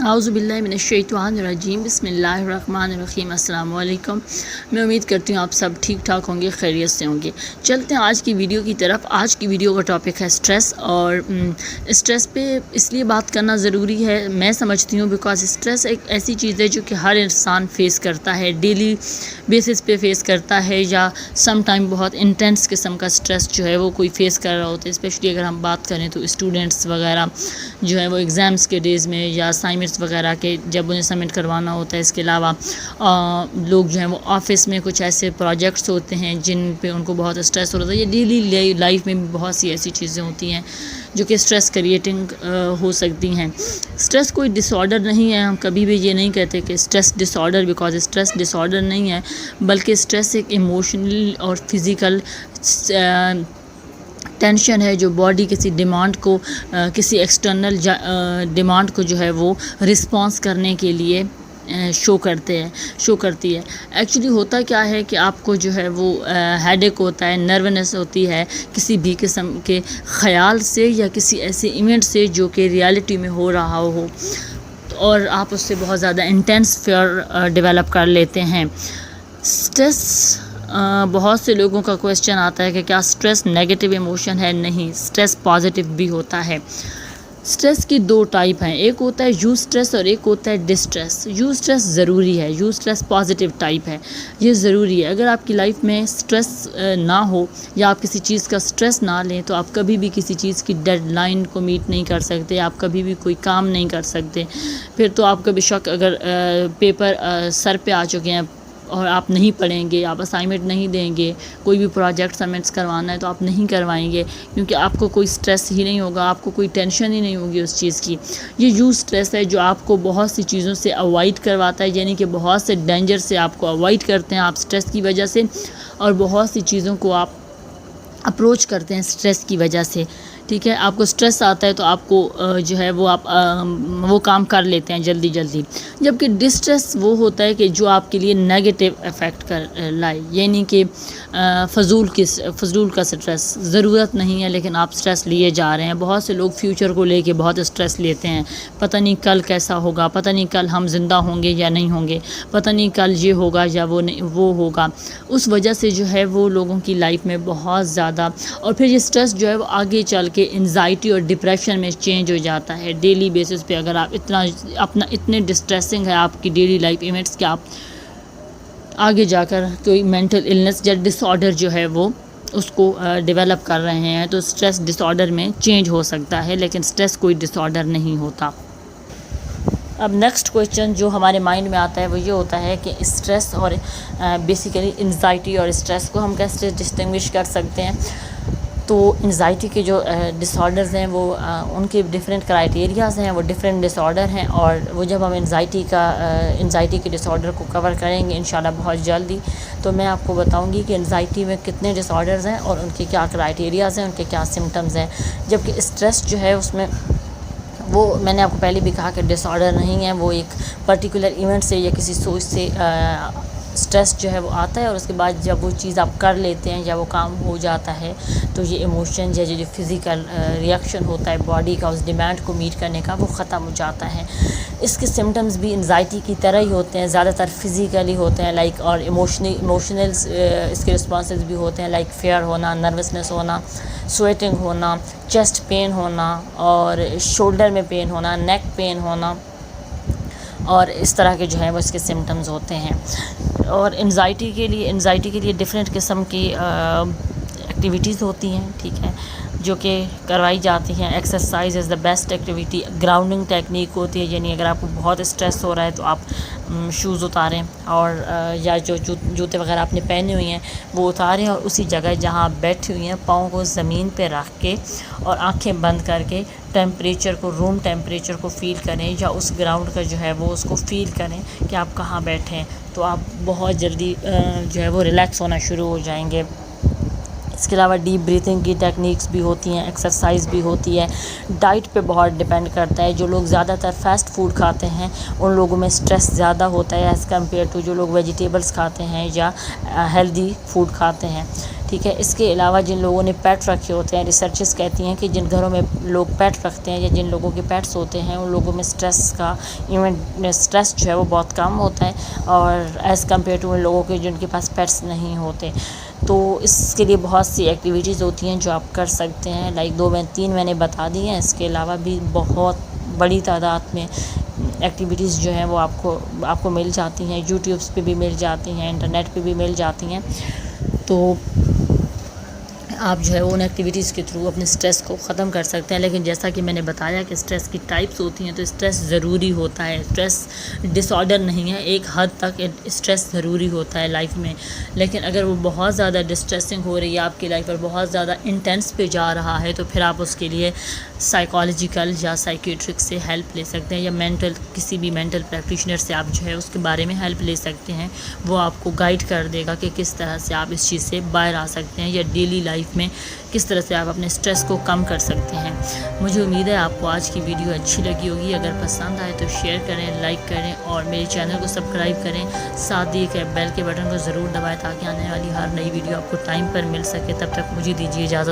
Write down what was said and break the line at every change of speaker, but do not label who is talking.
اعوذ باللہ من الشیطان الرجیم، بسم اللہ الرحمن الرحیم۔ السلام علیکم۔ میں امید کرتی ہوں آپ سب ٹھیک ٹھاک ہوں گے، خیریت سے ہوں گے۔ چلتے ہیں آج کی ویڈیو کی طرف۔ آج کی ویڈیو کا ٹاپک ہے سٹریس، اور سٹریس پہ اس لیے بات کرنا ضروری ہے میں سمجھتی ہوں بیکاز سٹریس ایک ایسی چیز ہے جو کہ ہر انسان فیس کرتا ہے، ڈیلی بیسس پہ فیس کرتا ہے، یا سم ٹائم بہت انٹینس قسم کا سٹریس جو ہے وہ کوئی فیس کر رہا ہوتا ہے۔ اسپیشلی اگر ہم بات کریں تو اسٹوڈنٹس وغیرہ جو ہے وہ ایگزامس کے ڈیز میں یا اسائنمنٹس وغیرہ کے جب انہیں سبمٹ کروانا ہوتا ہے۔ اس کے علاوہ لوگ جو ہیں وہ آفس میں کچھ ایسے پروجیکٹس ہوتے ہیں جن پہ ان کو بہت اسٹریس ہوتا ہے، یا ڈیلی لائف میں بھی بہت سی ایسی چیزیں ہوتی ہیں جو کہ اسٹریس کریٹنگ ہو سکتی ہیں۔ اسٹریس کوئی ڈس آرڈر نہیں ہے، ہم کبھی بھی یہ نہیں کہتے کہ stress dis order, because stress dis order نہیں ہے، بلکہ اسٹریس ایک ایموشنل اور فزیکل ٹینشن ہے جو باڈی کسی ڈیمانڈ کو، کسی ایکسٹرنل ڈیمانڈ کو جو ہے وہ رسپانس کرنے کے لیے شو کرتی ہے۔ ایکچولی ہوتا کیا ہے کہ آپ کو جو ہے وہ ہیڈ ایک ہوتا ہے، نرونس ہوتی ہے کسی بھی قسم کے خیال سے یا کسی ایسے ایونٹ سے جو کہ ریالٹی میں ہو رہا ہو، اور آپ اس سے بہت زیادہ انٹینس فیئر ڈیولپ کر لیتے ہیں۔ سٹریس بہت سے لوگوں کا کویشچن آتا ہے کہ کیا سٹریس نیگیٹو ایموشن ہے؟ نہیں، سٹریس پازیٹیو بھی ہوتا ہے۔ سٹریس کی دو ٹائپ ہیں، ایک ہوتا ہے یو سٹریس اور ایک ہوتا ہے ڈسٹریس۔ یو سٹریس ضروری ہے، یو سٹریس پازیٹیو ٹائپ ہے، یہ ضروری ہے۔ اگر آپ کی لائف میں سٹریس نہ ہو یا آپ کسی چیز کا سٹریس نہ لیں تو آپ کبھی بھی کسی چیز کی ڈیڈ لائن کو میٹ نہیں کر سکتے، آپ کبھی بھی کوئی کام نہیں کر سکتے۔ پھر تو آپ کا بے شک اگر پیپر سر پہ آ چکے ہیں اور آپ نہیں پڑھیں گے، آپ اسائنمنٹ نہیں دیں گے، کوئی بھی پروجیکٹ سبمٹ کروانا ہے تو آپ نہیں کروائیں گے، کیونکہ آپ کو کوئی سٹریس ہی نہیں ہوگا، آپ کو کوئی ٹینشن ہی نہیں ہوگی اس چیز کی۔ یہ یو سٹریس ہے جو آپ کو بہت سی چیزوں سے اوائڈ کرواتا ہے، یعنی کہ بہت سے ڈینجر سے آپ کو اوائڈ کرتے ہیں آپ سٹریس کی وجہ سے، اور بہت سی چیزوں کو آپ اپروچ کرتے ہیں سٹریس کی وجہ سے۔ ٹھیک ہے، آپ کو سٹریس آتا ہے تو آپ کو جو ہے وہ آپ وہ کام کر لیتے ہیں جلدی، جبکہ ڈسٹریس وہ ہوتا ہے کہ جو آپ کے لیے نیگیٹو افیکٹ کر لائے، یعنی کہ فضول کا سٹریس ضرورت نہیں ہے لیکن آپ سٹریس لیے جا رہے ہیں۔ بہت سے لوگ فیوچر کو لے کے بہت سٹریس لیتے ہیں، پتہ نہیں کل کیسا ہوگا، پتہ نہیں کل ہم زندہ ہوں گے یا نہیں ہوں گے، پتہ نہیں کل یہ ہوگا یا وہ ہوگا۔ اس وجہ سے جو ہے وہ لوگوں کی لائف میں بہت زیادہ، اور پھر یہ سٹریس جو ہے وہ آگے چل کے انزائٹی اور ڈپریشن میں چینج ہو جاتا ہے ڈیلی بیسس پہ۔ اگر آپ اتنے ڈسٹریسنگ ہے آپ کی ڈیلی لائف ایونٹس کہ آپ آگے جا کر کوئی مینٹل النس یا ڈس آرڈر جو ہے وہ اس کو ڈیولپ کر رہے ہیں، تو سٹریس ڈس آرڈر میں چینج ہو سکتا ہے، لیکن سٹریس کوئی ڈس آرڈر نہیں ہوتا۔ اب نیکسٹ کویشچن جو ہمارے مائنڈ میں آتا ہے وہ یہ ہوتا ہے کہ اسٹریس اور بیسیکلی انزائٹی اور اسٹریس کو ہم کیسے ڈسٹنگوش کر سکتے ہیں؟ تو انزائٹی کے جو ڈس آرڈرز ہیں وہ ان کے ڈفرینٹ کرائٹیریاز ہیں، وہ ڈفرینٹ ڈس آرڈر ہیں، اور وہ جب ہم انزائٹی کے ڈس آرڈر کو کور کریں گے انشاءاللہ بہت جلدی، تو میں آپ کو بتاؤں گی کہ انزائٹی میں کتنے ڈس آرڈرز ہیں اور ان کے کیا کرائٹیریاز ہیں، ان کے کیا سمٹمز ہیں۔ جبکہ اسٹریس جو ہے اس میں وہ میں نے آپ کو پہلے بھی کہا کہ ڈس آرڈر نہیں ہے، وہ ایک پرٹیکولر ایونٹ سے یا کسی سوچ سے سٹریس جو ہے وہ آتا ہے، اور اس کے بعد جب وہ چیز آپ کر لیتے ہیں یا وہ کام ہو جاتا ہے تو یہ ایموشن یا جو فزیکل ریئیکشن ہوتا ہے باڈی کا اس ڈیمانڈ کو میٹ کرنے کا وہ ختم ہو جاتا ہے۔ اس کے سمٹمز بھی انزائٹی کی طرح ہی ہوتے ہیں، زیادہ تر فزیکلی ہوتے ہیں لائک، اور ایموشنل اس کے رسپانسز بھی ہوتے ہیں لائک فیئر ہونا، نروسنس ہونا، سویٹنگ ہونا، چیسٹ پین ہونا، اور شولڈر میں پین ہونا، نیک پین ہونا، اور اس طرح کے جو ہیں وہ اس کے سمٹمز ہوتے ہیں۔ اور انزائٹی کے لیے ڈفرینٹ قسم کی ایکٹیویٹیز ہوتی ہیں، ٹھیک ہے، جو کہ کروائی جاتی ہیں۔ Exercise is the best activity. Grounding technique ہوتی ہے، یعنی اگر آپ کو بہت اسٹریس ہو رہا ہے تو آپ شوز اتاریں، اور یا جو جوتے وغیرہ آپ نے پہنے ہوئے ہیں وہ اتاریں، اور اسی جگہ جہاں آپ بیٹھی ہوئی ہیں پاؤں کو زمین پہ رکھ کے اور آنکھیں بند کر کے روم ٹیمپریچر کو فیل کریں، یا اس گراؤنڈ کا جو ہے وہ اس کو فیل کریں کہ آپ کہاں بیٹھے ہیں، تو آپ بہت جلدی جو ہے وہ ریلیکس ہونا شروع ہو جائیں گے۔ اس کے علاوہ ڈیپ بریتھنگ کی ٹیکنیکس بھی ہوتی ہیں، ایکسرسائز بھی ہوتی ہے۔ ڈائٹ پہ بہت ڈیپینڈ کرتا ہے، جو لوگ زیادہ تر فاسٹ فوڈ کھاتے ہیں ان لوگوں میں سٹریس زیادہ ہوتا ہے ایز کمپیئر ٹو جو لوگ ویجیٹیبلس کھاتے ہیں یا ہیلدی فوڈ کھاتے ہیں، ٹھیک ہے. اس کے علاوہ جن لوگوں نے پیٹ رکھے ہوتے ہیں، ریسرچز کہتی ہیں کہ جن گھروں میں لوگ پیٹ رکھتے ہیں یا جن لوگوں کے پیٹس ہوتے ہیں ان لوگوں میں اسٹریس جو ہے وہ بہت کم ہوتا ہے، اور ایز کمپیئر ٹو ان لوگوں کے جن کے پاس پیٹس نہیں ہوتے. تو اس کے لیے بہت سی ایکٹیویٹیز ہوتی ہیں جو آپ کر سکتے ہیں، لائک 3 میں نے بتا دی ہیں. اس کے علاوہ بھی بہت بڑی تعداد میں ایکٹیویٹیز جو ہیں وہ آپ کو مل جاتی ہیں، یوٹیوبس پہ بھی مل جاتی ہیں، انٹرنیٹ پہ بھی مل جاتی ہیں. تو آپ جو ہے ان ایکٹیویٹیز کے تھرو اپنے اسٹریس کو ختم کر سکتے ہیں. لیکن جیسا کہ میں نے بتایا کہ اسٹریس کی ٹائپس ہوتی ہیں، تو اسٹریس ضروری ہوتا ہے. اسٹریس ڈس آرڈر نہیں ہے، ایک حد تک اسٹریس ضروری ہوتا ہے لائف میں. لیکن اگر وہ بہت زیادہ ڈسٹریسنگ ہو رہی ہے آپ کی لائف اور بہت زیادہ انٹینس پہ جا رہا ہے، تو پھر آپ اس کے لیے سائیکالوجیکل یا سائیکیٹرک سے ہیلپ لے سکتے ہیں، یا کسی بھی مینٹل پریکٹیشنر سے آپ جو ہے اس کے بارے میں ہیلپ لے سکتے ہیں. وہ آپ کو گائیڈ کر دے گا کہ کس طرح سے آپ اس چیز سے باہر آ سکتے ہیں، یا ڈیلی لائف میں کس طرح سے آپ اپنے اسٹریس کو کم کر سکتے ہیں. مجھے امید ہے آپ کو آج کی ویڈیو اچھی لگی ہوگی. اگر پسند آئے تو شیئر کریں، لائک کریں اور میرے چینل کو سبسکرائب کریں. ساتھ دیے کہ بیل کے بٹن کو ضرور دبائیں تاکہ آنے والی ہر نئی ویڈیو آپ کو ٹائم پر مل سکے. تب تک مجھے دیجیے اجازت.